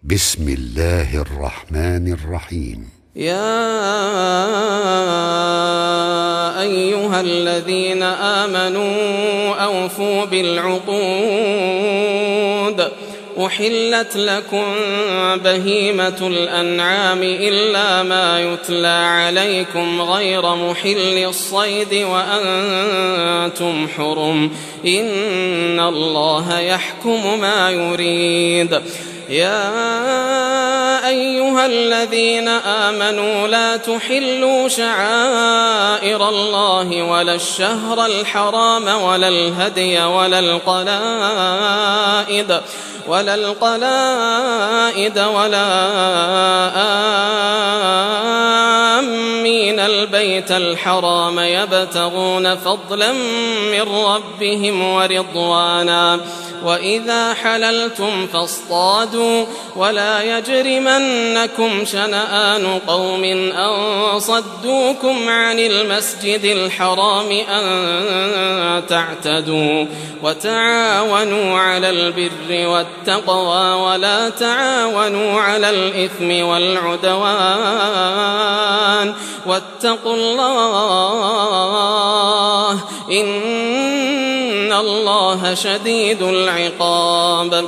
بسم الله الرحمن الرحيم. يا أيها الذين آمنوا أوفوا بالعقود. أحلت لكم بهيمة الأنعام إلا ما يتلى عليكم غير محل الصيد وأنتم حرم، إن الله يحكم ما يريد. يا أيها الذين آمنوا لا تحلوا شعائر الله ولا الشهر الحرام ولا الهدي ولا القلائد ولا آمين البيت الحرام يبتغون فضلا من ربهم ورضوانا. وإذا حللتم فاصطادوا ولا يجرمنكم شنآن قوم أن صدوكم عن المسجد الحرام أن تعتدوا. وتعاونوا على البر والتقوى ولا تعاونوا على الإثم والعدوان، واتقوا الله إن الله شديد العقاب.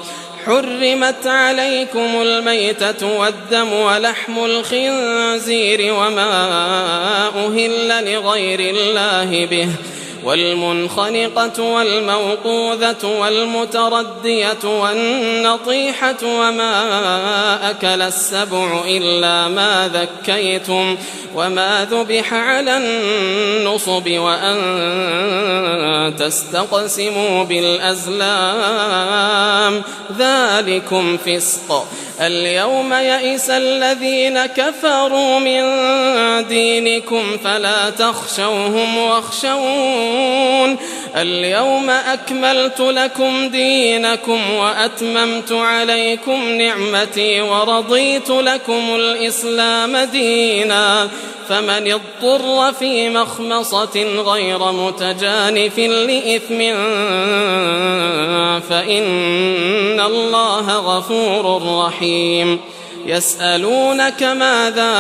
حرمت عليكم الميتة والدم ولحم الخنزير وما أهل لغير الله به، والمنخنقة والموقوذة والمتردية والنطيحة وما أكل السبع إلا ما ذكيتم وما ذبح على النصب وأن تستقسموا بالأزلام، ذلكم فسق. اليوم يئس الذين كفروا من دينكم فلا تخشوهم واخشون. اليوم أكملت لكم دينكم وأتممت عليكم نعمتي ورضيت لكم الإسلام دينا. فمن اضطر في مخمصة غير متجانف لإثم فإن الله غفور رحيم. يسألونك ماذا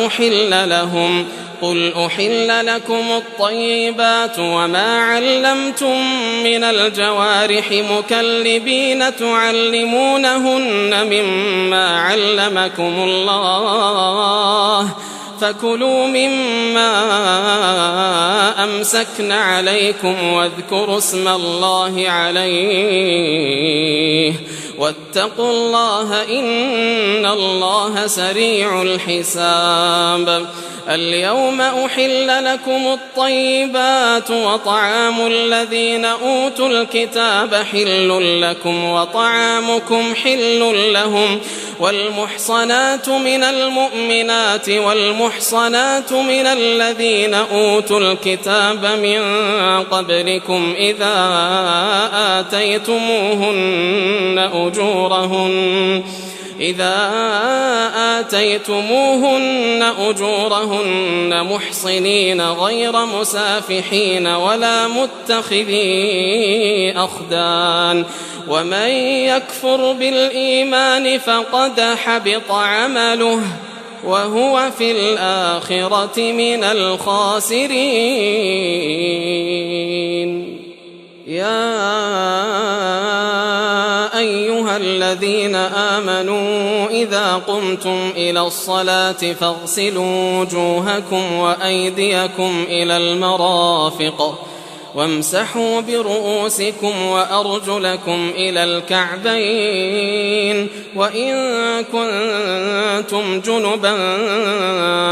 أحل لهم، قل أحل لكم الطيبات وما علمتم من الجوارح مكلبين تعلمونهن مما علمكم الله، فكلوا مما أمسكن عليكم واذكروا اسم الله عليه واتقوا الله إن الله سريع الحساب. اليوم أحل لكم الطيبات وطعام الذين أوتوا الكتاب حل لكم وطعامكم حل لهم، والمحصنات من المؤمنات والمحصنات من الذين أوتوا الكتاب من قبلكم إذا آتيتموهن أجورهن محصنين غير مسافحين ولا متخذي أخدان، ومن يكفر بالإيمان فقد حبط عمله وهو في الآخرة من الخاسرين. يا أيها الذين آمنوا إذا قمتم إلى الصلاة فاغسلوا وجوهكم وأيديكم إلى المرافق وامسحوا برؤوسكم وأرجلكم إلى الكعبين، وإن كنتم جنبا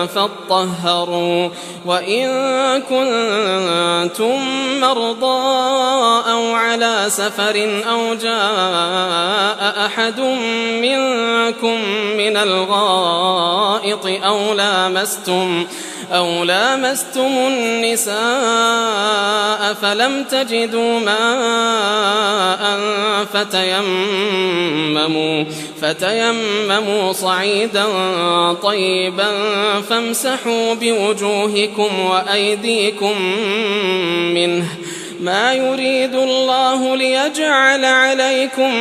فاطهروا، وإن كنتم مرضى أو على سفر أو جاء أحد منكم من الغائط أو لامستم النساء فلم تجدوا ماء فتيمموا صعيدا طيبا فامسحوا بوجوهكم وأيديكم منه ما يريد الله ليجعل عليكم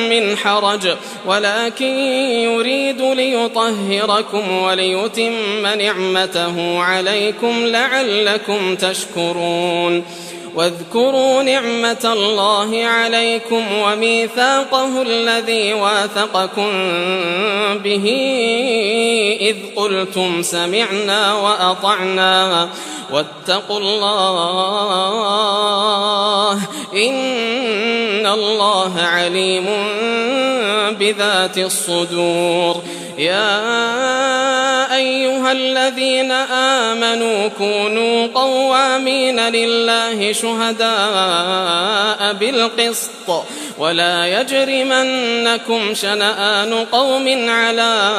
من حرج ولكن يريد ليطهركم وليتم نعمته عليكم لعلكم تشكرون واذكروا نعمة الله عليكم وميثاقه الذي واثقكم به إذ قلتم سمعنا وأطعنا واتقوا الله إن الله عليم بذات الصدور يا أيها الذين آمنوا كونوا قوامين لله شهداء بالقسط ولا يجرمنكم شنآن قوم على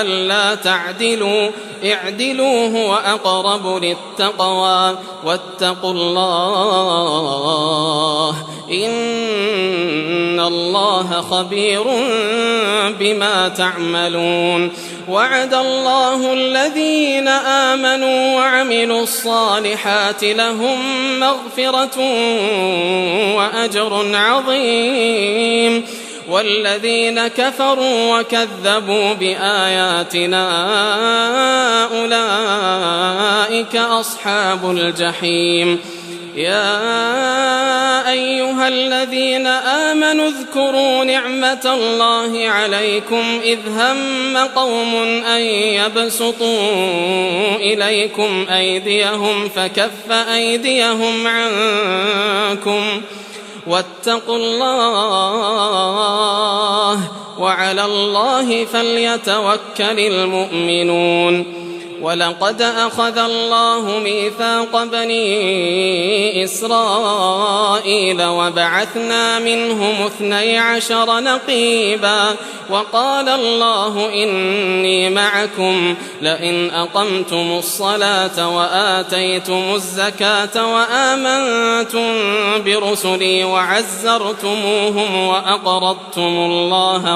ألا تعدلوا اعدلوا هو أقرب للتقوى واتقوا الله إن الله خبير بما تعملون وعد الله الذين آمنوا وعملوا الصالحات لهم مغفرة وأجر عظيم والذين كفروا وكذبوا بآياتنا أولئك أصحاب الجحيم يا أيها الذين آمنوا اذكروا نعمة الله عليكم إذ هم قوم أن يبسطوا إليكم أيديهم فكف أيديهم عنكم واتقوا الله وعلى الله فليتوكل المؤمنون ولقد أخذ الله ميثاق بني إسرائيل وبعثنا منهم 12 نقيبا وقال الله إني معكم لئن أقمتم الصلاة وآتيتم الزكاة وآمنتم برسلي وعزرتموهم وأقرضتم الله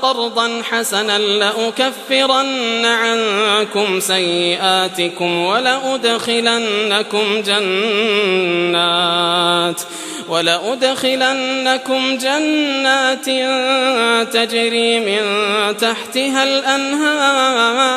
قرضا حسنا لأكفرن عنكم سيئاتكم ولأدخلنكم جنات تجري من تحتها الأنهار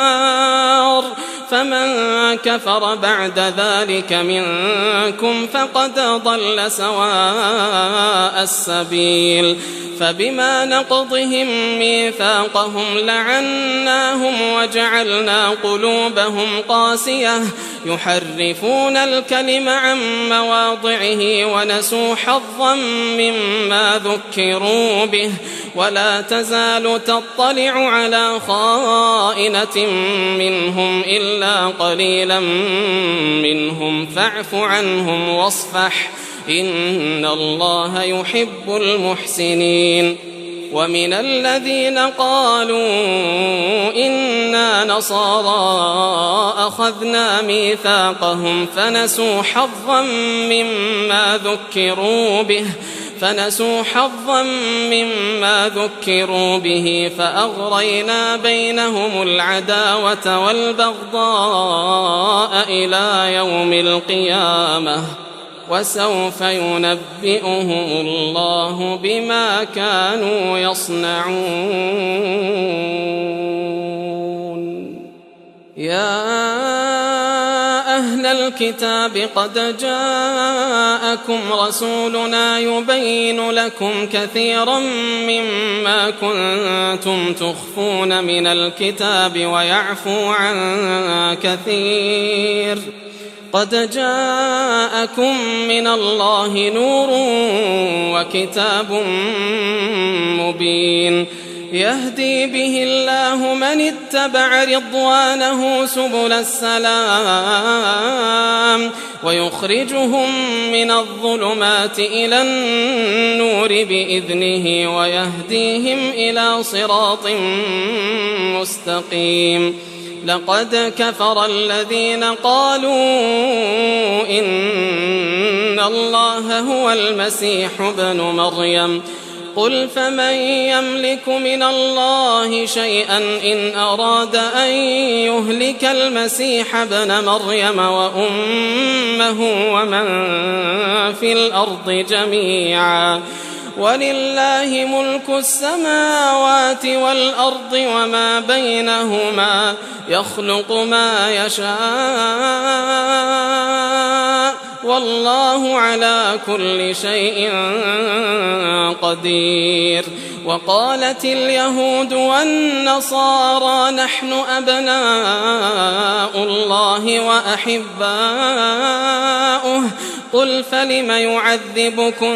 فمن كفر بعد ذلك منكم فقد ضل سواء السبيل فبما نقضهم ميثاقهم لعناهم وجعلنا قلوبهم قاسية يحرفون الكلم عن مواضعه ونسوا حظا مما ذكروا به ولا تزال تطلع على خائنة منهم إلا قليلا منهم فاعف عنهم واصفح إن الله يحب المحسنين ومن الذين قالوا إنا نصارى أخذنا ميثاقهم فنسوا حظا مما ذكروا به فأغرينا بينهم العداوة والبغضاء إلى يوم القيامة وسوف ينبئهم الله بما كانوا يصنعون يا أهل الكتاب قد جاءكم رسولنا يبين لكم كثيرا مما كنتم تخفون من الكتاب ويعفو عن كثير قد جاءكم من الله نور وكتاب مبين يهدي به الله من اتبع رضوانه سبل السلام ويخرجهم من الظلمات إلى النور بإذنه ويهديهم إلى صراط مستقيم لقد كفر الذين قالوا إن الله هو المسيح ابن مريم قل فمن يملك من الله شيئا إن أراد أن يهلك المسيح ابن مريم وأمه ومن في الأرض جميعا ولله ملك السماوات والأرض وما بينهما يخلق ما يشاء والله على كل شيء قدير. وقالت اليهود والنصارى نحن أبناء الله وأحباؤه قل فلم يعذبكم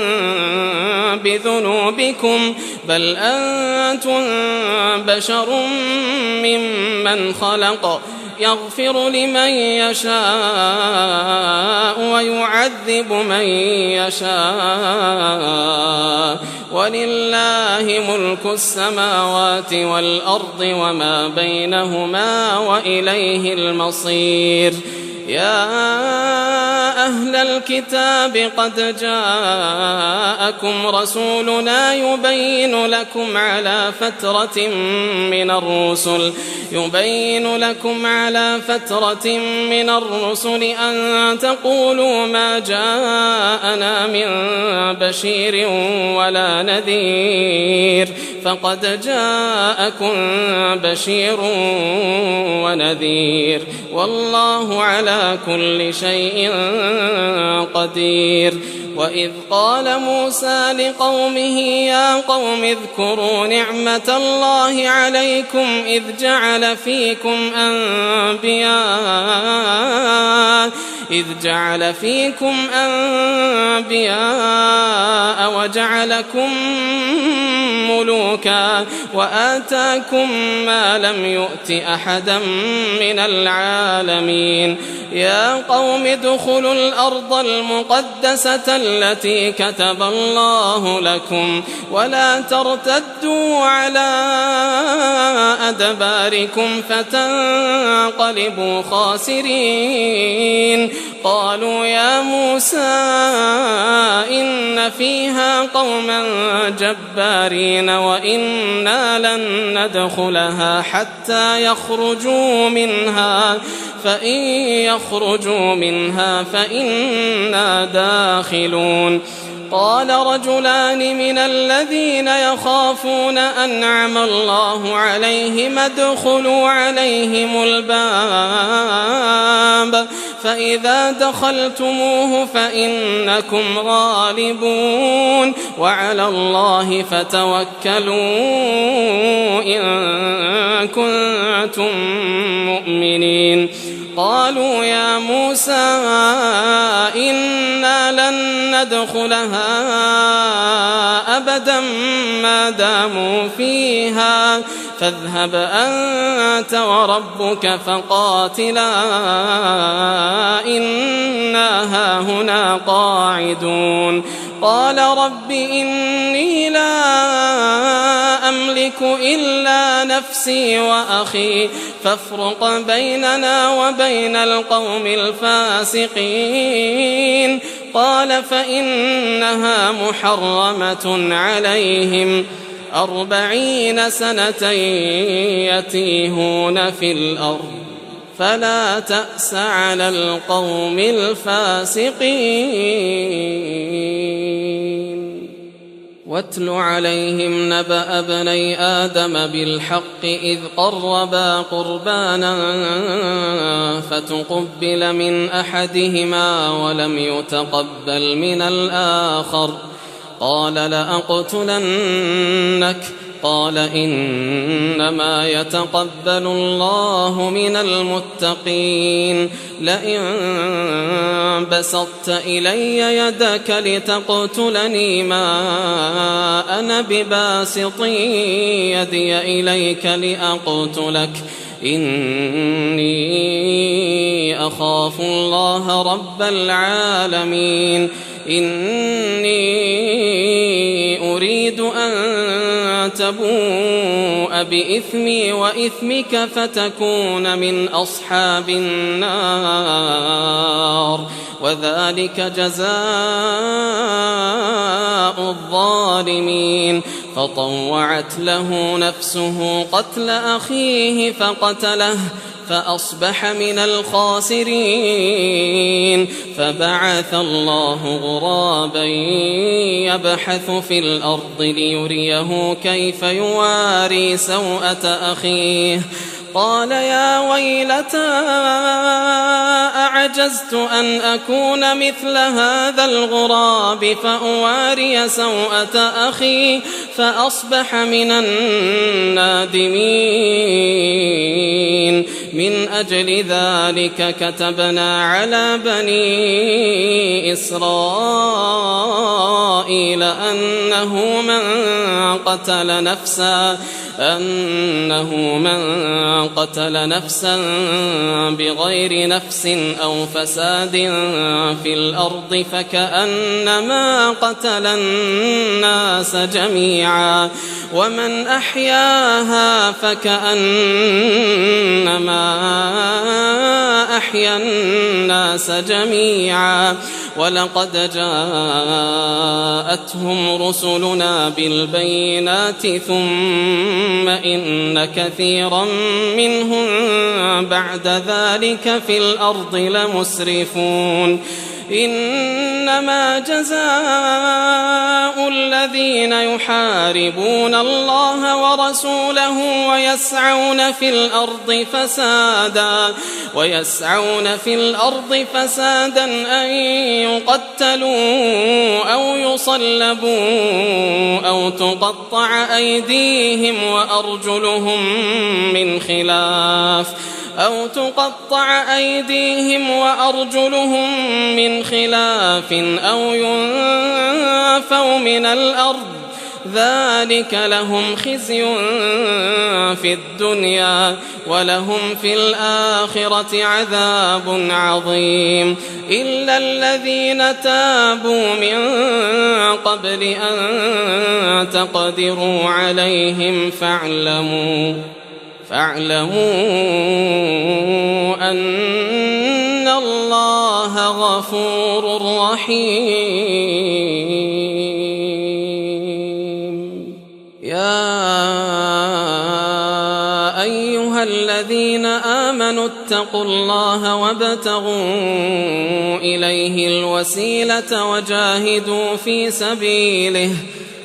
بذنوبكم بل أنتم بشر ممن خلق يغفر لمن يشاء ويعذب من يشاء ولله ملك السماوات والأرض وما بينهما وإليه المصير. يا أهل الكتاب قد جاءكم رسولنا يبين لكم على فترة من الرسل أن تقولوا ما جاءنا من بشير ولا نذير فقد جاءكم بشير ونذير والله على كل شيء قدير. وإذ قال موسى لقومه يا قوم اذكروا نعمة الله عليكم إذ جعل فيكم أنبياء وجعلكم ملوكا وآتاكم ما لم يؤت أحدا من العالمين. يا قوم ادخلوا الأرض المقدسة التي كتب الله لكم ولا ترتدوا على أدباركم فتنقلبوا خاسرين. قالوا يا موسى إن فيها قوما جبارين وإنا لن ندخلها حتى يخرجوا منها فإن يخرجوا منها فإنا داخلون. قال رجلان من الذين يخافون أنعم الله عليهم ادخلوا عليهم الباب فإذا دخلتموه فإنكم غالبون وعلى الله فتوكلوا إن كنتم مؤمنين. قالوا يا موسى إنا لن ندخلها أبدا ما داموا فيها فاذهب أنت وربك فقاتلا إنا هاهنا قاعدون. قال رب إني لا أملك إلا نفسي وأخي فافرق بيننا وبين القوم الفاسقين. قال فإنها محرمة عليهم 40 سنة يتيهون في الأرض فلا تأس على القوم الفاسقين. واتل عليهم نبأ ابني آدم بالحق إذ قربا قربانا فتقبل من أحدهما ولم يتقبل من الآخر قال لأقتلنك قال إنما يتقبل الله من المتقين. لئن بسطت إلي يدك لتقتلني ما أنا بباسط يدي إليك لأقتلك إني أخاف الله رب العالمين. إني أريد أن تبوء بإثمي وإثمك فتكون من أصحاب النار وذلك جزاء الظالمين. فطوعت له نفسه قتل أخيه فقتله فأصبح من الخاسرين. فبعث الله غرابا يبحث في الأرض ليريه كيف يواري سوءة أخيه قال يا ويلتى أعجزت أن أكون مثل هذا الغراب فأواري سوءة أخي فأصبح من النادمين. من أجل ذلك كتبنا على بني إسرائيل أنه من قتل نفسا بغير نفس أو فساد في الأرض فكأنما قتل الناس جميعا ومن أحياها فكأنما أحيا الناس جميعا. ولقد جاءتهم رسلنا بالبينات ثم إن كثيرا منهم بعد ذلك في الأرض لمسرفون. إنما جزاء الذين يحاربون الله ورسوله ويسعون في الأرض فسادا أن يقتلوا أو يصلبوا أو تقطع أيديهم وأرجلهم من خلاف أو ينفوا من الأرض ذلك لهم خزي في الدنيا ولهم في الآخرة عذاب عظيم. إلا الذين تابوا من قبل أن تقدروا عليهم فاعلموا أن الله غفور رحيم. يا أيها الذين آمنوا اتقوا الله وابتغوا إليه الوسيلة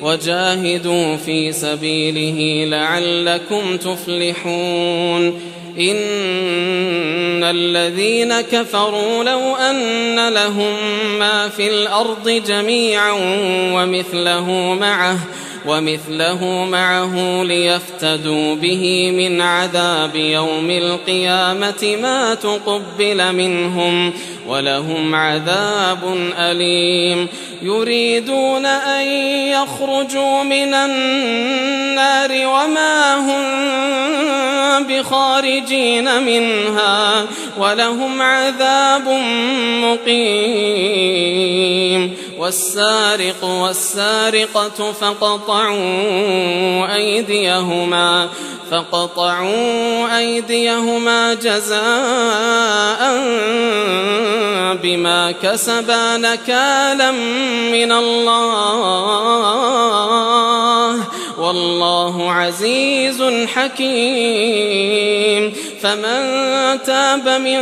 وجاهدوا في سبيله لعلكم تفلحون. إن الذين كفروا لو أن لهم ما في الأرض جميعا ومثله معه ليفتدوا به من عذاب يوم القيامة ما تقبل منهم ولهم عذاب أليم. يريدون أن يخرجوا من النار وما هم بخارجين منها ولهم عذاب مقيم. والسارق والسارقة فقطعوا أيديهما جزاء بما كسبا نكالا من الله والله عزيز حكيم. فمن تاب من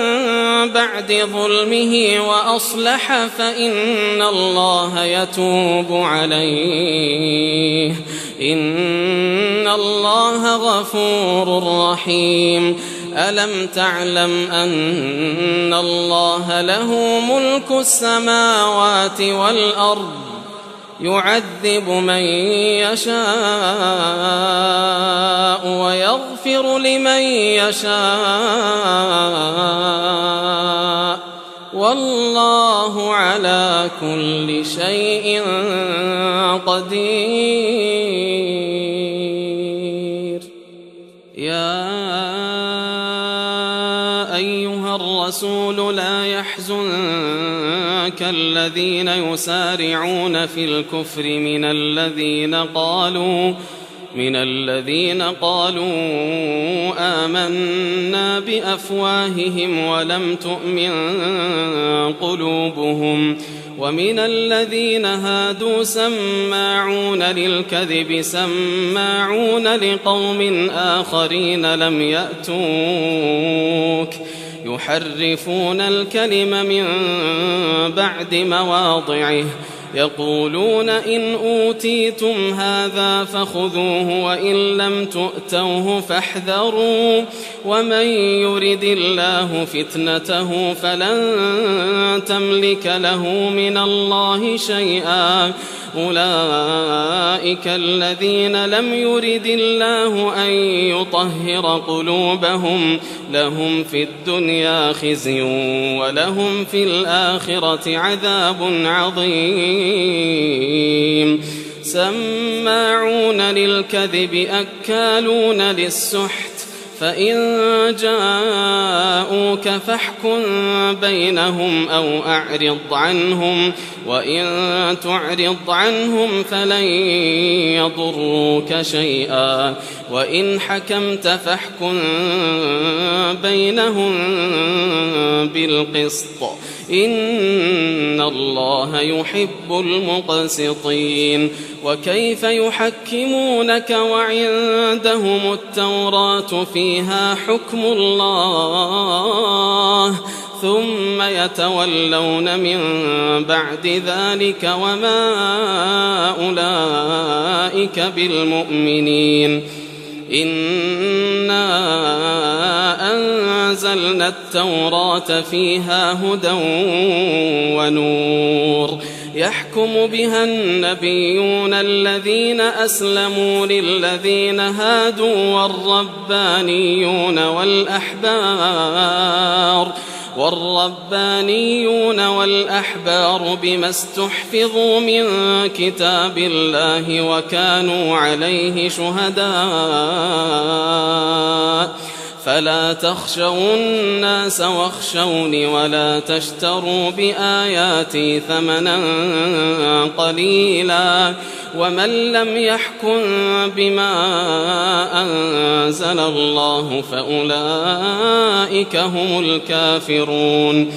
بعد ظلمه وأصلح فإن الله يتوب عليه إن الله غفور رحيم. ألم تعلم أن الله له ملك السماوات والأرض يعذب من يشاء ويغفر لمن يشاء والله على كل شيء قدير. يا أيها الرسول لا يحزنك الذين يسارعون في الكفر من الذين من الذين قالوا آمنا بأفواههم ولم تؤمن قلوبهم ومن الذين هادوا سماعون للكذب سماعون لقوم آخرين لم يأتوك يحرفون الكلم من بعد مواضعه يقولون إن أوتيتم هذا فخذوه وإن لم تؤتوه فاحذروا ومن يرد الله فتنته فلن تملك له من الله شيئا أولئك الذين لم يرد الله أن يطهر قلوبهم لهم في الدنيا خزي ولهم في الآخرة عذاب عظيم سماعون للكذب أكالون للسحت فإن جاءوك فاحكم بينهم أو أعرض عنهم وإن تعرض عنهم فلن يضروك شيئا وإن حكمت فاحكم بينهم بالقسط إن الله يحب المقسطين وكيف يحكمونك وعندهم التوراة فيها حكم الله ثم يتولون من بعد ذلك وما أولئك بالمؤمنين إنا أنزلنا التوراة فيها هدى ونور يحكم بها النبيون الذين أسلموا للذين هادوا والربانيون والأحبار بما استحفظوا من كتاب الله وكانوا عليه شهداء فلا تخشوا الناس واخشوني ولا تشتروا بآياتي ثمنا قليلا ومن لم يحكم بما أنزل الله فأولئك هم الكافرون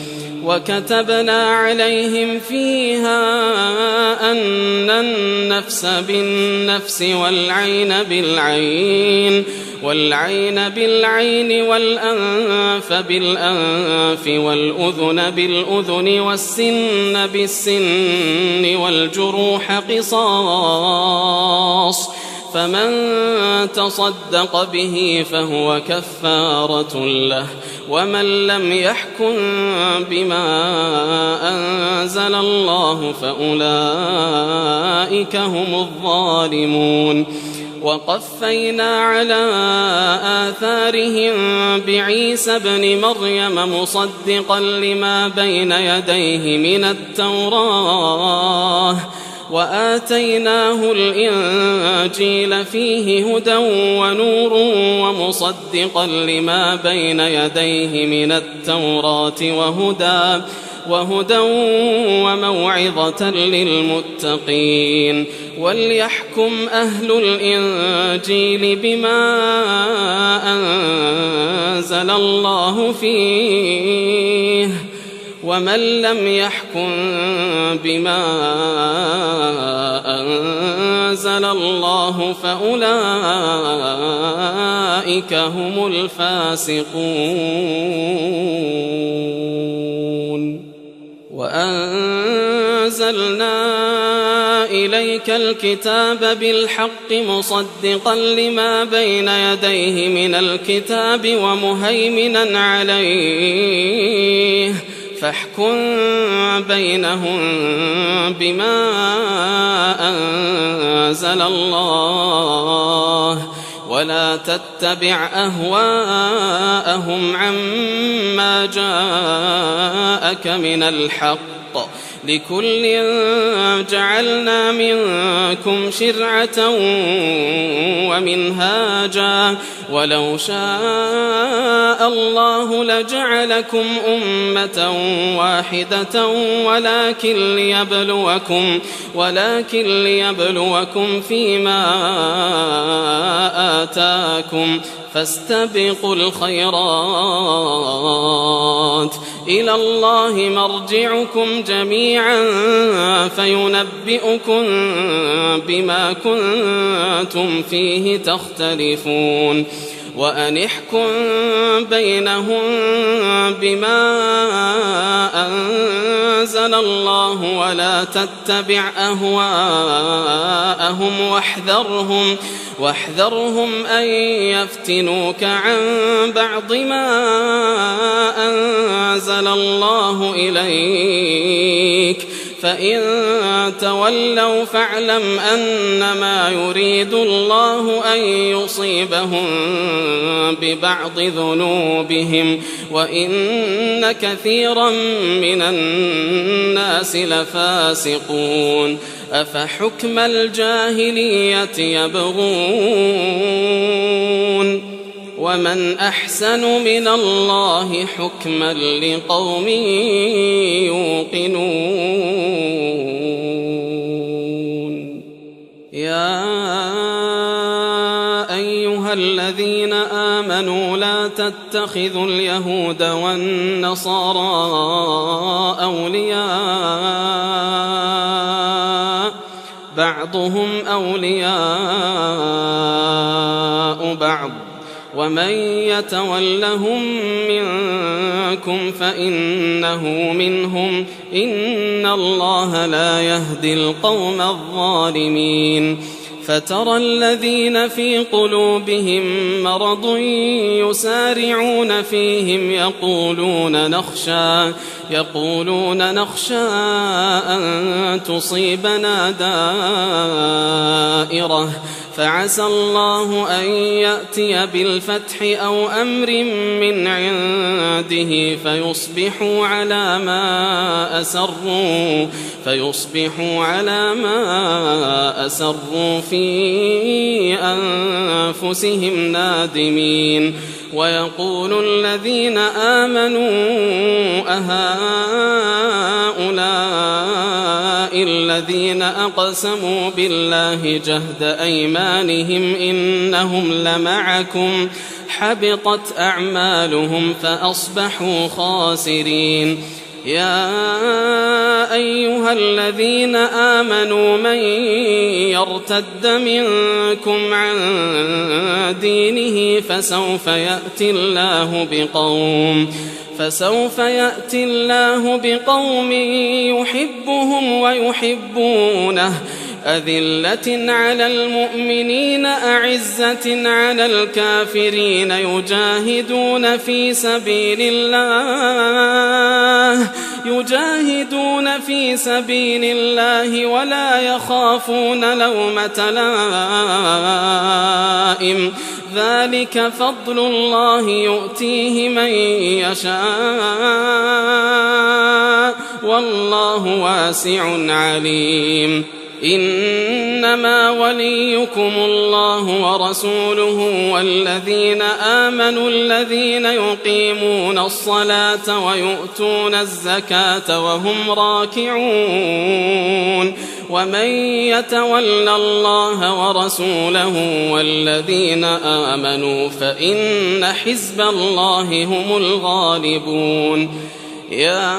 وكتبنا عليهم فيها أن النفس بالنفس والعين بالعين والأنف بالأنف والأذن بالأذن والسن بالسن والجروح قصاص فمن تصدق به فهو كفارة له ومن لم يحكم بما أنزل الله فأولئك هم الظالمون وقفينا على آثارهم بعيسى ابن مريم مصدقا لما بين يديه من التوراة وآتيناه الإنجيل فيه هدى ونور ومصدقا لما بين يديه من التوراة وهدى وموعظة للمتقين وليحكم أهل الإنجيل بما أنزل الله فيه ومن لم يحكم بما أنزل الله فأولئك هم الفاسقون وأنزلنا إليك الكتاب بالحق مصدقا لما بين يديه من الكتاب ومهيمنا عليه فاحكم بينهم بما أنزل الله ولا تتبع أهواءهم عما جاءك من الحق لكل جعلنا منكم شرعة ومنهاجا ولو شاء الله لجعلكم أمة واحدة ولكن ليبلوكم فيما آتاكم فاستبقوا الخيرات إلى الله مرجعكم جميعا فينبئكم بما كنتم فيه تختلفون وأنحكم بينهم بما أنزل الله ولا تتبع أهواءهم واحذرهم أن يفتنوك عن بعض ما أنزل الله إليك فإن تولوا فاعلم أنما يريد الله أن يصيبهم ببعض ذنوبهم وإن كثيرا من الناس لفاسقون أفحكم الجاهلية يبغون ومن أحسن من الله حكما لقوم يوقنون يا أيها الذين آمنوا لا تتخذوا اليهود والنصارى أولياء بعضهم أولياء بعض ومن يتولهم منكم فإنه منهم إن الله لا يهدي القوم الظالمين فترى الذين في قلوبهم مرض يسارعون فيهم يقولون نخشى أن تصيبنا دائرة فعسى الله أن يأتي بالفتح أو أمر من عنده فيصبحوا على ما أسروا في أنفسهم نادمين ويقول الذين آمنوا أهؤلاء الذين أقسموا بالله جهد أيمانهم إنهم لمعكم حبطت أعمالهم فأصبحوا خاسرين يا أيها الذين آمنوا من يرتد منكم عن دينه فسوف يأتي الله بقوم يحبهم ويحبونه أذلة على المؤمنين أعزة على الكافرين يجاهدون في سبيل الله ولا يخافون لومة لائم ذلك فضل الله يؤتيه من يشاء والله واسع عليم إنما وليكم الله ورسوله والذين آمنوا الذين يقيمون الصلاة ويؤتون الزكاة وهم راكعون ومن يتول الله ورسوله والذين آمنوا فإن حزب الله هم الغالبون يا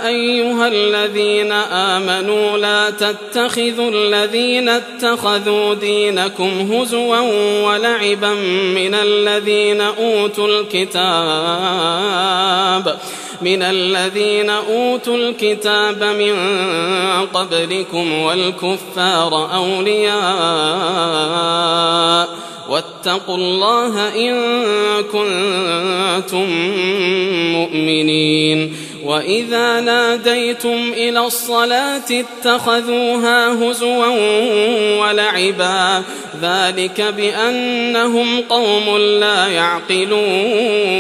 أيها الذين آمنوا لا تتخذوا الذين اتخذوا دينكم هزوا ولعبا من الذين أوتوا الكتاب من قبلكم والكفار أولياء واتقوا الله إن كنتم مؤمنين وإذا ناديتم إلى الصلاة اتخذوها هزوا ولعبا ذلك بأنهم قوم لا يعقلون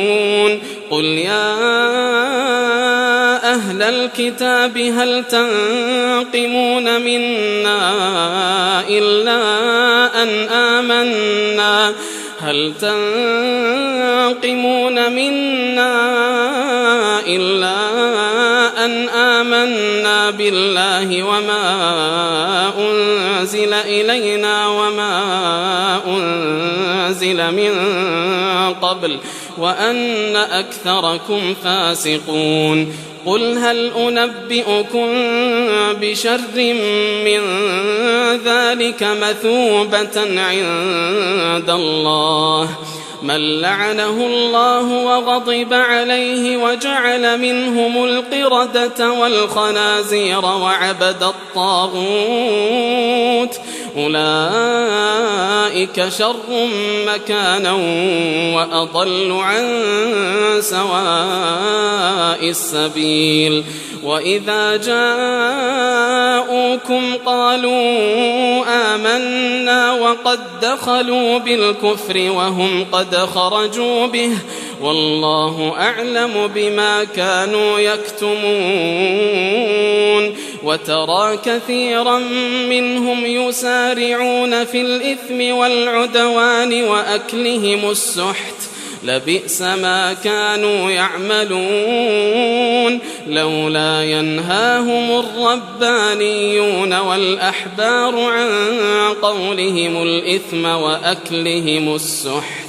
قل يا أهل الكتاب هل تنقمون منا إلا أن آمنا بالله وما أنزل إلينا وما أنزل من قبل وأن أكثركم فاسقون. قل هل أنبئكم بشر من ذلك مثوبة عند الله من لعنه الله وغضب عليه وجعل منهم القردة والخنازير وعبد الطاغوت أولئك شر مكانا وأضل عن سواء السبيل. وإذا جاءوكم قالوا آمنا وقد دخلوا بالكفر وهم قد خرجوا به والله أعلم بما كانوا يكتمون. وترى كثيرا منهم يسارعون في الإثم والعدوان وأكلهم السحت لبئس ما كانوا يعملون. لولا ينهاهم الربانيون والأحبار عن قولهم الإثم وأكلهم السحت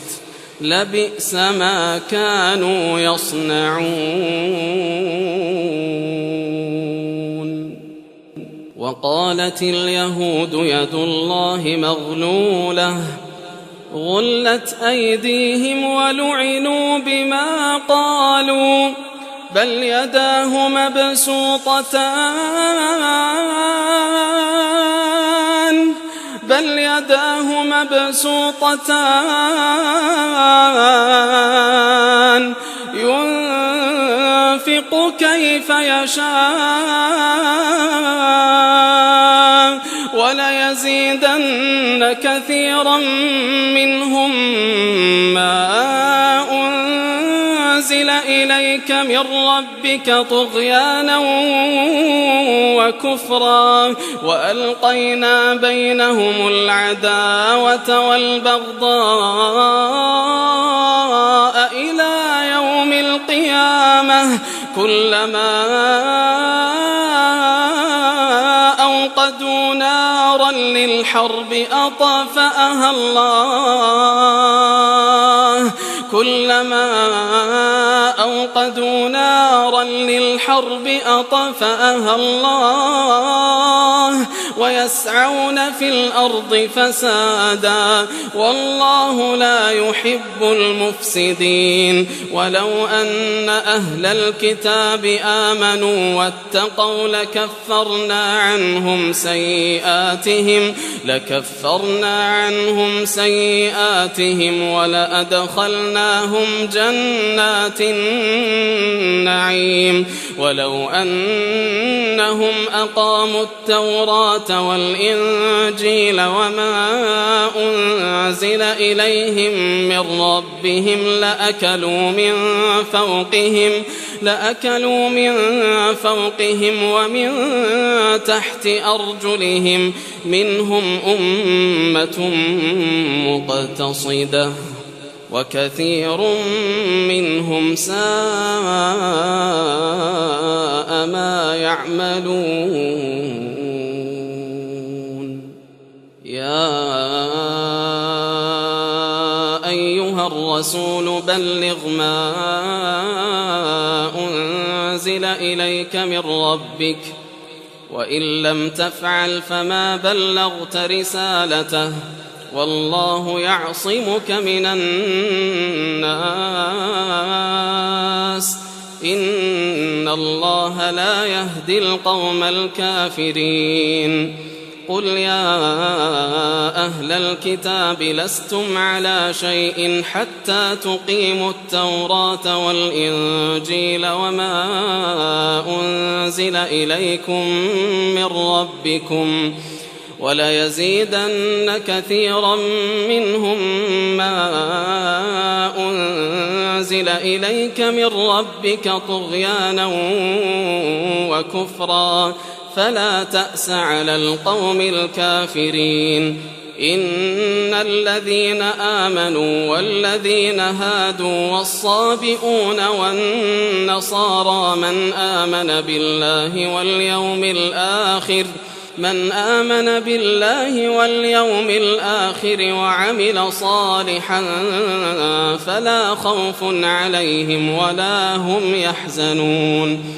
لبئس ما كانوا يصنعون. وقالت اليهود يد الله مغلولة غلت أيديهم ولعنوا بما قالوا بل يداه مبسوطتان ينفق كيف يشاء وليزيدن كثيرا منهم ما أنزل إليك من ربك طغيانا وكفرا وألقينا بينهم العداوة والبغضاء إلى يوم القيامة كلما أوقدوا نارا للحرب أطفأها الله ويسعون في الأرض فسادا والله لا يحب المفسدين. ولو أن أهل الكتاب آمنوا واتقوا لكفرنا عنهم سيئاتهم ولأدخلناهم جنات النعيم. ولو أنهم أقاموا التوراة والإنجيل وما أنزل إليهم من ربهم لأكلوا من فوقهم ومن تحت أرجلهم منهم أمة مقتصدة وكثير منهم ساء ما يعملون. يا أيها الرسول بلغ ما أنزل إليك من ربك وإن لم تفعل فما بلغت رسالته والله يعصمك من الناس إن الله لا يهدي القوم الكافرين. قل يا أهل الكتاب لستم على شيء حتى تقيموا التوراة والإنجيل وما أنزل إليكم من ربكم وليزيدن كثيرا منهم ما أنزل إليك من ربك طغيانا وكفرا فلا تأس على القوم الكافرين. إن الذين آمنوا والذين هادوا والصابئون والنصارى من آمن بالله واليوم الآخر وعمل صالحا فلا خوف عليهم ولا هم يحزنون.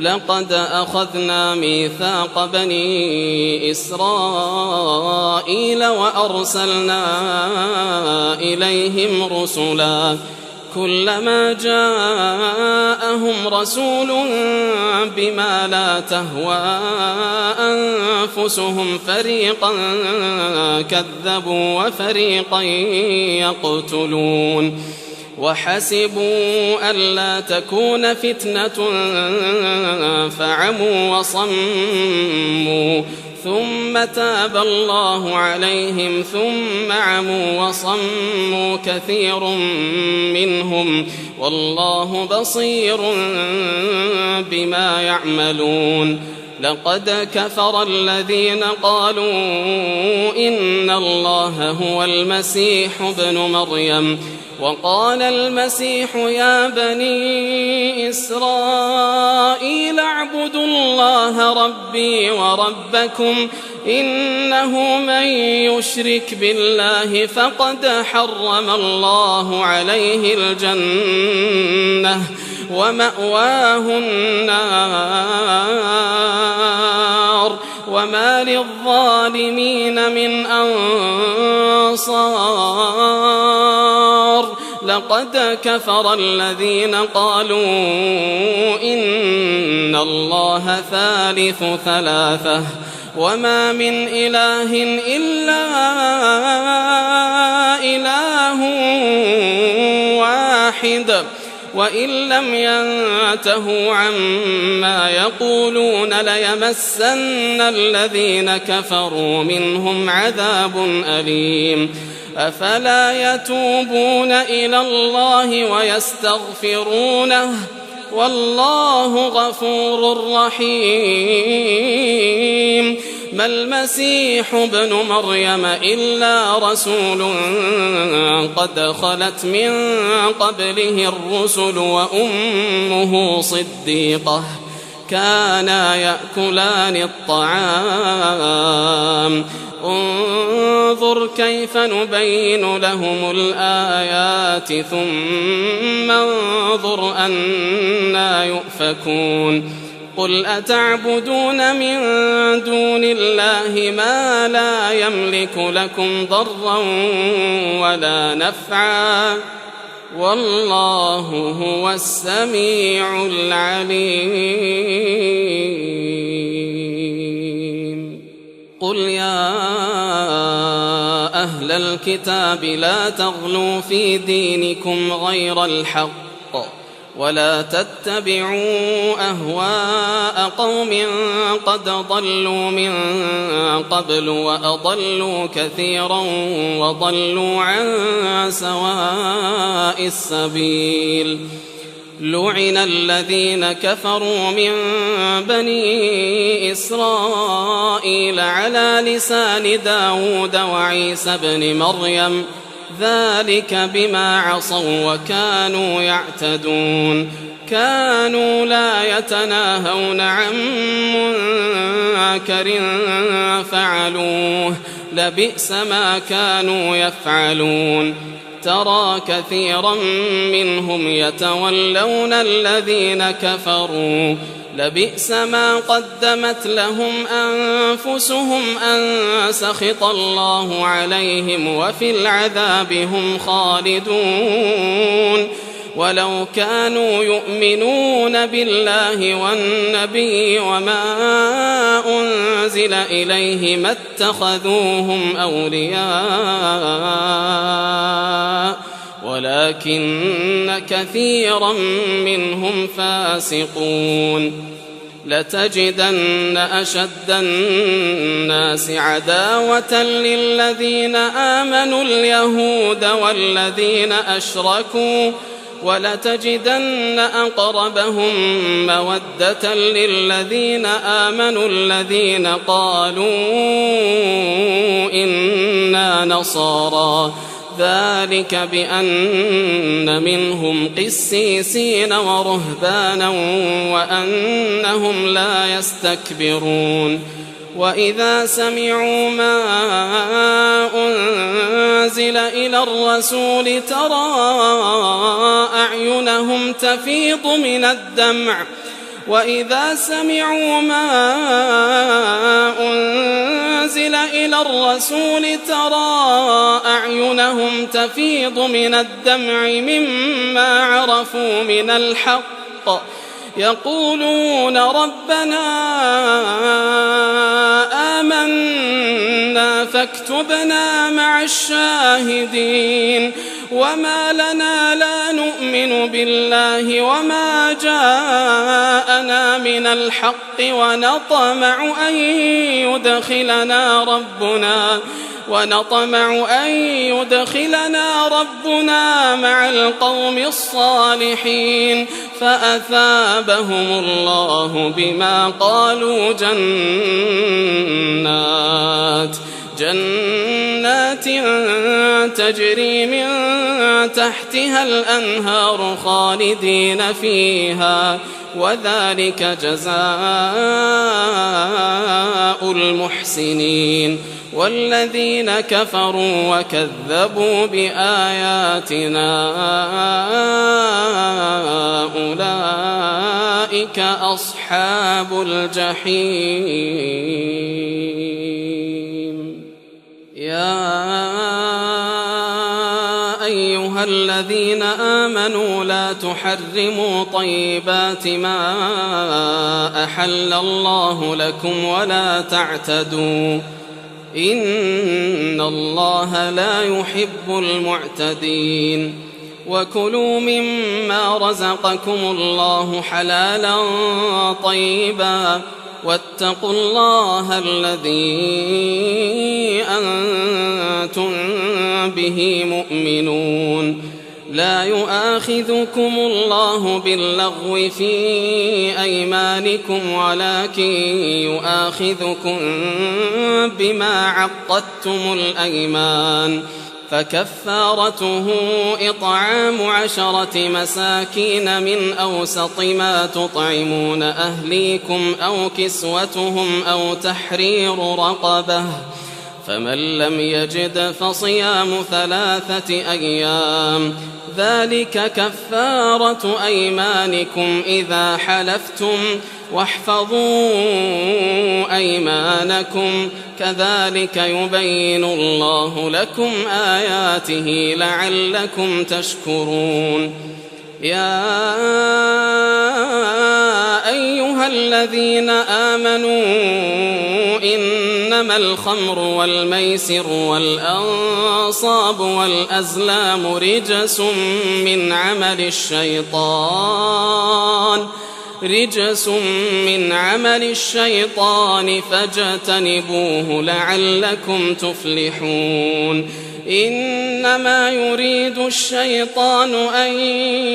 لقد أخذنا ميثاق بني إسرائيل وأرسلنا إليهم رسلا كلما جاءهم رسول بما لا تهوى أنفسهم فريقا كذبوا وفريقا يقتلون وحسبوا ألا تكون فتنة فعموا وصموا ثم تاب الله عليهم ثم عموا وصموا كثير منهم والله بصير بما يعملون. لقد كفر الذين قالوا إن الله هو المسيح ابن مريم وقال المسيح يا بني إسرائيل اعبدوا الله ربي وربكم إنه من يشرك بالله فقد حرم الله عليه الجنة ومأواه النار وما للظالمين من أنصار. لقد كفر الذين قالوا إن الله ثالث ثلاثة وما من إله إلا إله واحد وإن لم ينتهوا عما يقولون ليمسن الذين كفروا منهم عذاب أليم. أفلا يتوبون إلى الله ويستغفرونه والله غفور رحيم. ما المسيح ابن مريم إلا رسول قد خلت من قبله الرسل وأمه صديقة كانا يأكلان الطعام انظر كيف نبين لهم الآيات ثم انظر أنى يؤفكون. قل أتعبدون من دون الله ما لا يملك لكم ضرا ولا نفعا والله هو السميع العليم. قل يا أهل الكتاب لا تغلوا في دينكم غير الحق ولا تتبعوا أهواء قوم قد ضلوا من قبل وأضلوا كثيرا وضلوا عن سواء السبيل. لعن الذين كفروا من بني إسرائيل على لسان داود وعيسى بن مريم ذلك بما عصوا وكانوا يعتدون. كانوا لا يتناهون عن منكر فعلوه لبئس ما كانوا يفعلون. ترى كثيرا منهم يتولون الذين كفروا لبئس ما قدمت لهم أنفسهم أن سخط الله عليهم وفي العذاب هم خالدون. ولو كانوا يؤمنون بالله والنبي وما أنزل إليه ما اتخذوهم أولياء ولكن كثيرا منهم فاسقون. لتجدن أشد الناس عداوة للذين آمنوا اليهود والذين أشركوا ولتجدن أقربهم مودة للذين آمنوا الذين قالوا إنا نصارى ذلك بأن منهم قسيسين ورهبانا وأنهم لا يستكبرون وإذا سمعوا ما أنزل إلى الرسول ترى أعينهم تفيض من الدمع وإذا سمعوا ما أنزل إلى الرسول ترى أعينهم تفيض من الدمع مما عرفوا من الحق يقولون ربنا آمنا فاكتبنا مع الشاهدين وما لنا لا نؤمن بالله وما جاءنا من الحق ونطمع أن يدخلنا ربنا مع القوم الصالحين فأثابهم الله بما قالوا جنات تجري من تحتها الأنهار خالدين فيها وذلك جزاء المحسنين والذين كفروا وكذبوا بآياتنا أولئك أصحاب الجحيم يا أيها الذين آمنوا لا تحرموا طيبات ما أحل الله لكم ولا تعتدوا إن الله لا يحب المعتدين وكلوا مما رزقكم الله حلالا طيبا واتقوا الله الذي أنتم به مؤمنون لا يؤاخذكم الله باللغو في أيمانكم ولكن يؤاخذكم بما عقدتم الأيمان فكفارته إطعام 10 مساكين من أوسط ما تطعمون أهليكم أو كسوتهم أو تحرير رقبة فمن لم يجد فصيام 3 أيام ذلك كفارة أيمانكم إذا حلفتم واحفظوا أيمانكم كذلك يبين الله لكم آياته لعلكم تشكرون يا أيها الذين آمنوا إنما الخمر والميسر والأنصاب والأزلام رجس من عمل الشيطان فاجتنبوه لعلكم تفلحون إنما يريد الشيطان أن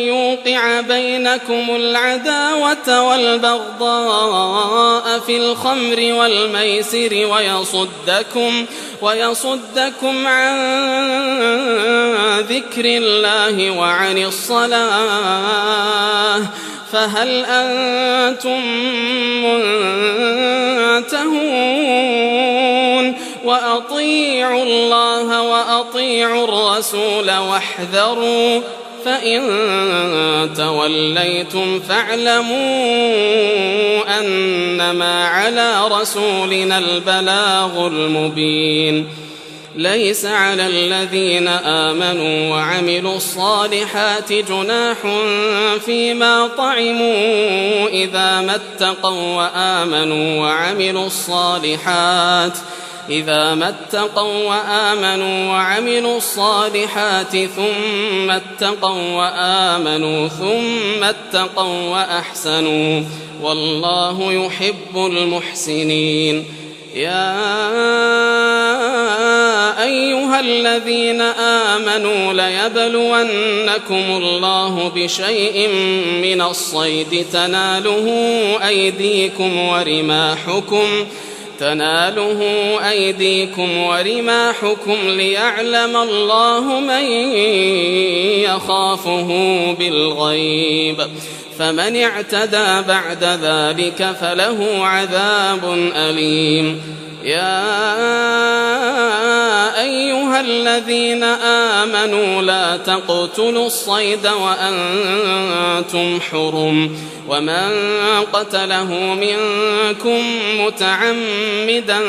يوقع بينكم العداوة والبغضاء في الخمر والميسر ويصدكم عن ذكر الله وعن الصلاة فهل أنتم منتهون وأطيعوا الله وأطيعوا الرسول واحذروا فإن توليتم فاعلموا أنما على رسولنا البلاغ المبين ليس على الذين آمنوا وعملوا الصالحات جناح فيما طعموا إذا ما اتقوا وآمنوا وعملوا الصالحات إذا ما اتقوا وآمنوا وعملوا الصالحات ثم اتقوا وآمنوا ثم اتقوا وأحسنوا والله يحب المحسنين. يا أيها الذين آمنوا ليبلونكم الله بشيء من الصيد تناله أيديكم ورماحكم ليعلم الله من يخافه بالغيب فمن اعتدى بعد ذلك فله عذاب أليم. يا أيها الذين آمنوا لا تقتلوا الصيد وأنتم حرم ومن قتله منكم متعمدا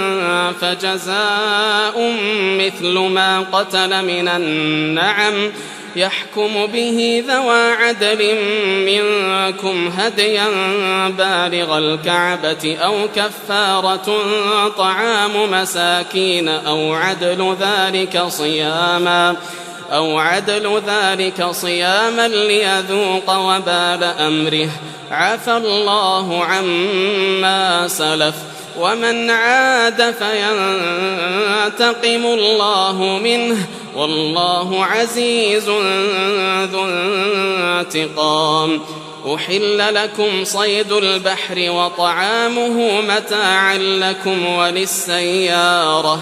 فجزاء مثل ما قتل من النعم يحكم به ذوى عدل منكم هديا بالغ الكعبة أو كفارة طعام مساكين أو عدل ذلك صياما ليذوق وبال أمره عفى الله عما سلف ومن عاد فينتقم الله منه والله عزيز ذو انتقام. أحل لكم صيد البحر وطعامه متاعا لكم وللسيارة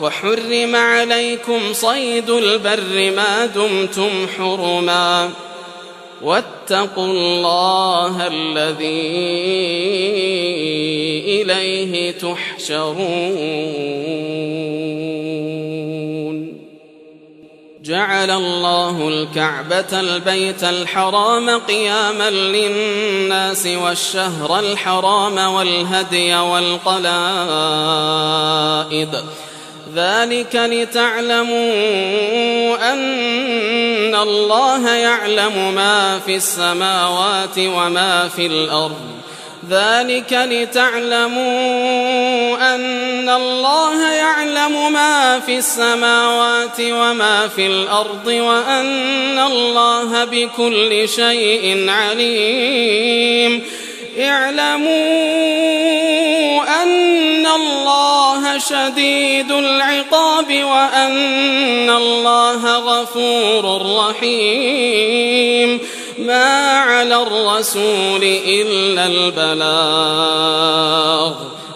وحرم عليكم صيد البر ما دمتم حرما واتقوا الله الذي إليه تحشرون. جعل الله الكعبة البيت الحرام قياما للناس والشهر الحرام والهدي والقلائد ذلك لتعلموا أن الله يعلم ما في السماوات وما في الأرض وأن الله بكل شيء عليم. اعلموا أن الله شديد العقاب وأن الله غفور رحيم. ما على الرسول إلا البلاغ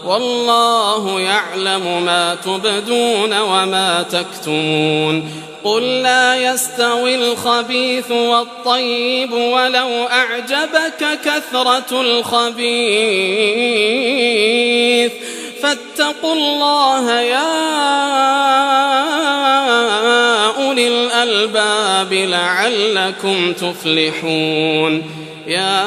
والله يعلم ما تبدون وما تكتمون. قل لا يستوي الخبيث والطيب ولو أعجبك كثرة الخبيث فاتقوا الله يا أولي الألباب لعلكم تفلحون. يا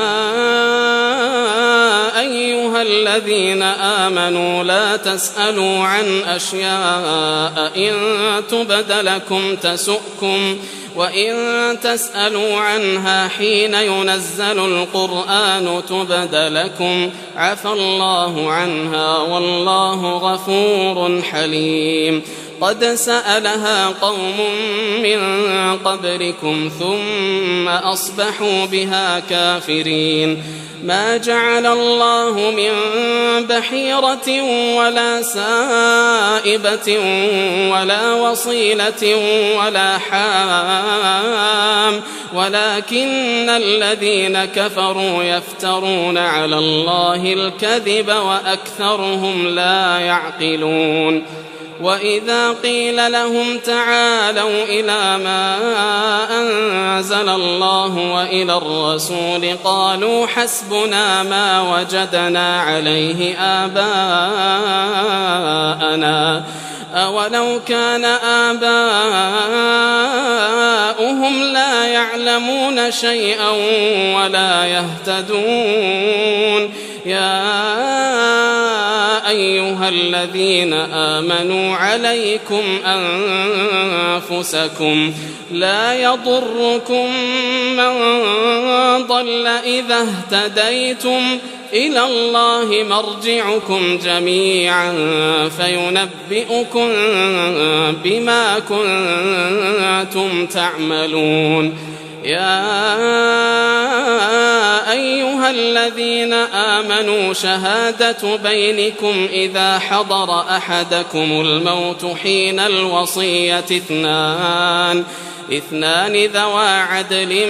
أيها الذين آمنوا لا تسألوا عن أشياء إن تبد لكم تسؤكم وإن تسألوا عنها حين ينزل القرآن تبد لكم عفى الله عنها والله غفور حليم. قد سألها قوم من قبلكم ثم أصبحوا بها كافرين. ما جعل الله من بحيرة ولا سائبة ولا وصيلة ولا حام ولكن الذين كفروا يفترون على الله الكذب وأكثرهم لا يعقلون. وإذا قيل لهم تعالوا إلى ما أنزل الله وإلى الرسول قالوا حسبنا ما وجدنا عليه آباءنا أولو كان آباؤهم لا يعلمون شيئا ولا يهتدون. يا أيها الذين آمنوا عليكم أنفسكم لا يضركم من ضل إذا اهتديتم إلى الله مرجعكم جميعا فينبئكم بما كنتم تعملون. يا أيها الذين آمنوا شهادة بينكم إذا حضر أحدكم الموت حين الوصية اثنان ذوى عدل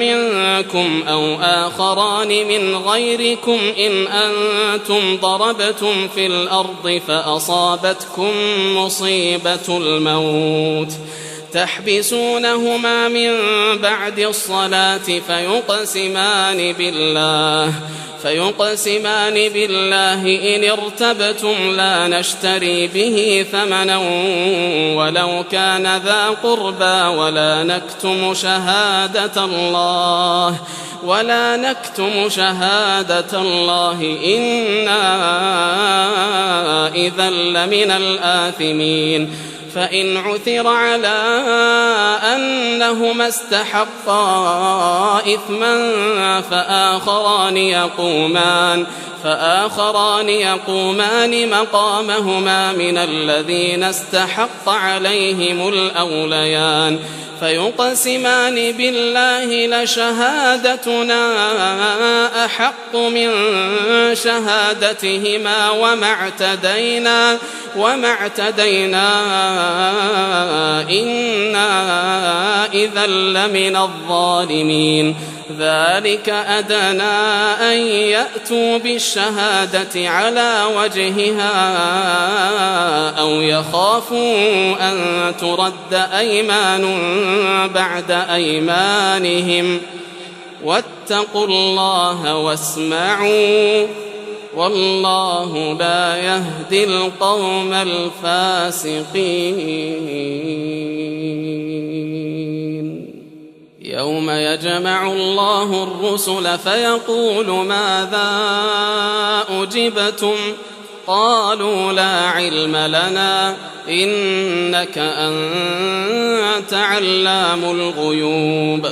منكم أو آخران من غيركم إن أنتم ضربتم في الأرض فأصابتكم مصيبة الموت تحبسونهما من بعد الصلاة فيقسمان بالله إن ارتبتم لا نشتري به ثمنا ولو كان ذا قربى ولا نكتم شهادة الله إنا إذا لمن الآثمين. فإن عثر على أنهما استحقا إثما فآخران يقومان مقامهما من الذين استحق عليهم الأوليان فيقسمان بالله لشهادتنا أحق من شهادتهما وما اعتدينا إنا إذا لمن الظالمين. ذلك أدنى أن يأتوا بالشهادة على وجهها أو يخافوا أن ترد أيمان بعد أيمانهم واتقوا الله واسمعوا والله لا يهدي القوم الفاسقين. يوم يجمع الله الرسل فيقول ماذا أجبتم قالوا لا علم لنا إنك أنت علام الغيوب.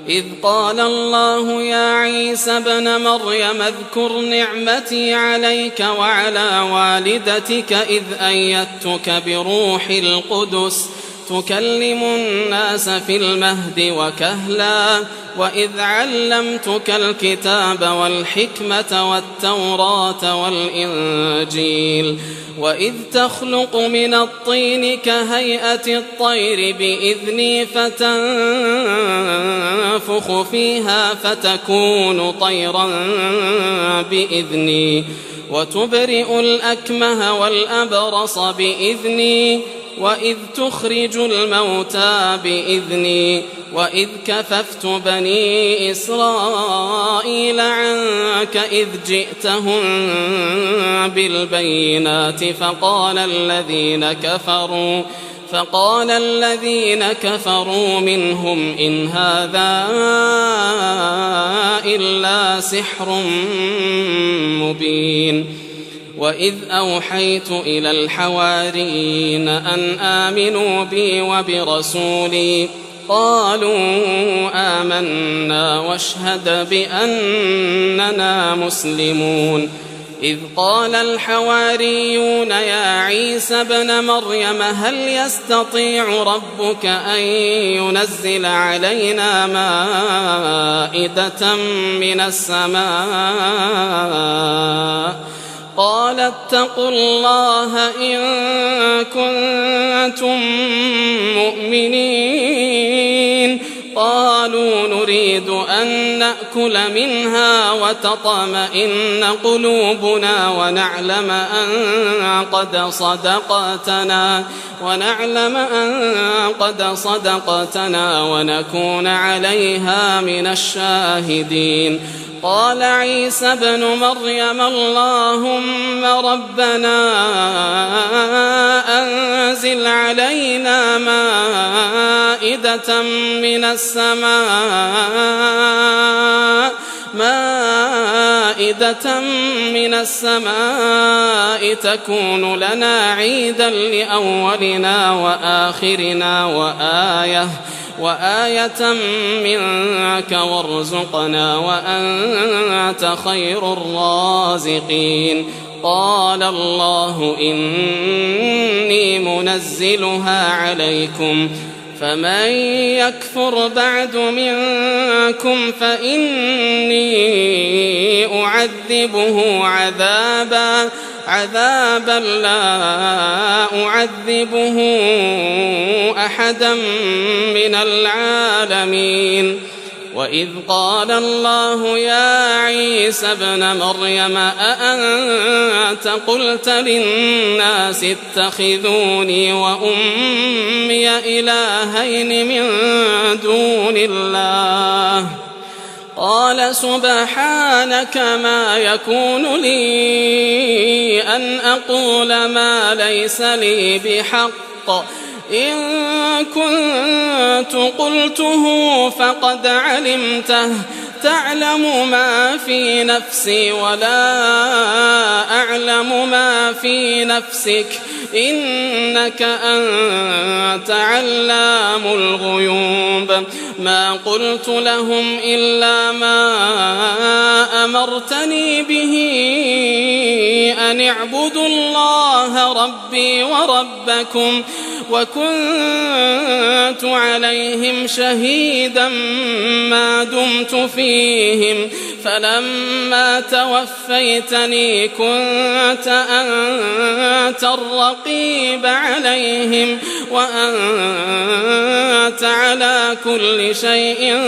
إذ قال الله يا عيسى ابن مريم اذكر نعمتي عليك وعلى والدتك إذ أيدتك بروح القدس تكلم الناس في المهد وكهلا وإذ علمتك الكتاب والحكمة والتوراة والإنجيل وإذ تخلق من الطين كهيئة الطير بإذني فتنفخ فيها فتكون طيرا بإذني وتبرئ الأكمه والأبرص بإذني وإذ تخرج الموتى بإذني وإذ كففت بني إسرائيل عنك إذ جئتهم بالبينات فقال الذين كفروا منهم إن هذا إلا سحر مبين. وإذ أوحيت إلى الحواريين أن آمنوا بي وبرسولي قالوا آمنا واشهد بأننا مسلمون. إذ قال الحواريون يا عيسى ابن مريم هل يستطيع ربك أن ينزل علينا مائدة من السماء قال اتقوا الله إن كنتم مؤمنين. قالوا نريد أن نأكل منها وتطمئن قلوبنا ونعلم أن قد صدقتنا ونكون عليها من الشاهدين. قال عيسى ابن مريم اللهم ربنا أنزل علينا مائدة من السماء مائدة من السماء تكون لنا عيدا لأولنا وآخرنا وآية منك وارزقنا وأنت خير الرازقين. قال الله إني منزلها عليكم فمن يكفر بعد منكم فإني أعذبه عذابا لا أعذبه أحدا من العالمين. وإذ قال الله يا عيسى ابن مريم أأنت قلت للناس اتخذوني وأمي إلهين من دون الله قال سبحانك ما يكون لي أن أقول ما ليس لي بحق إن كنت قلته فقد علمته تعلم ما في نفسي ولا أعلم ما في نفسك إنك أنت علام الغيوب. ما قلت لهم إلا ما أمرتني به أن اعبدوا الله ربي وربكم وكنت عليهم شهيدا ما دمت فيهم فلما توفيتني كنت أنت الرقيب عليهم وأنت على كل شيء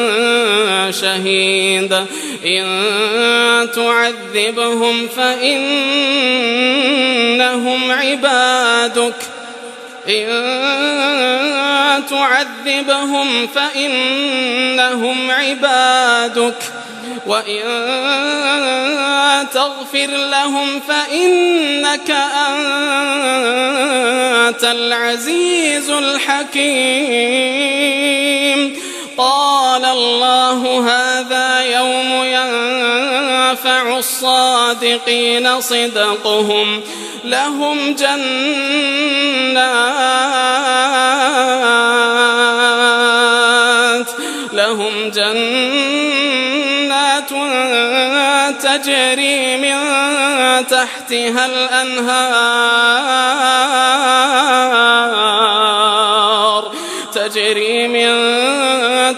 شهيد. إن تعذبهم فإنهم عبادك وإن تغفر لهم فإنك أنت العزيز الحكيم. قال الله هذا يوم ينفع الصادقين صدقهم لهم جنات تجري من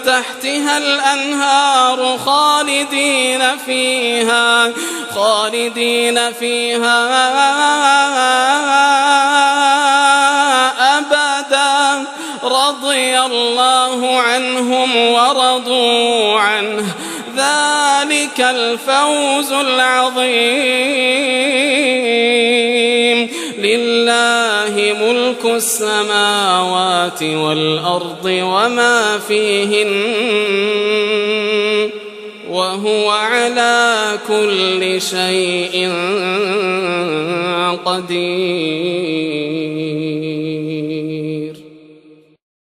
تحتها الأنهار خالدين فيها أبدا رضي الله عنهم ورضوا عنه ذلك الفوز العظيم. لله ملك السماوات والأرض وما فيهن وهو على كل شيء قدير.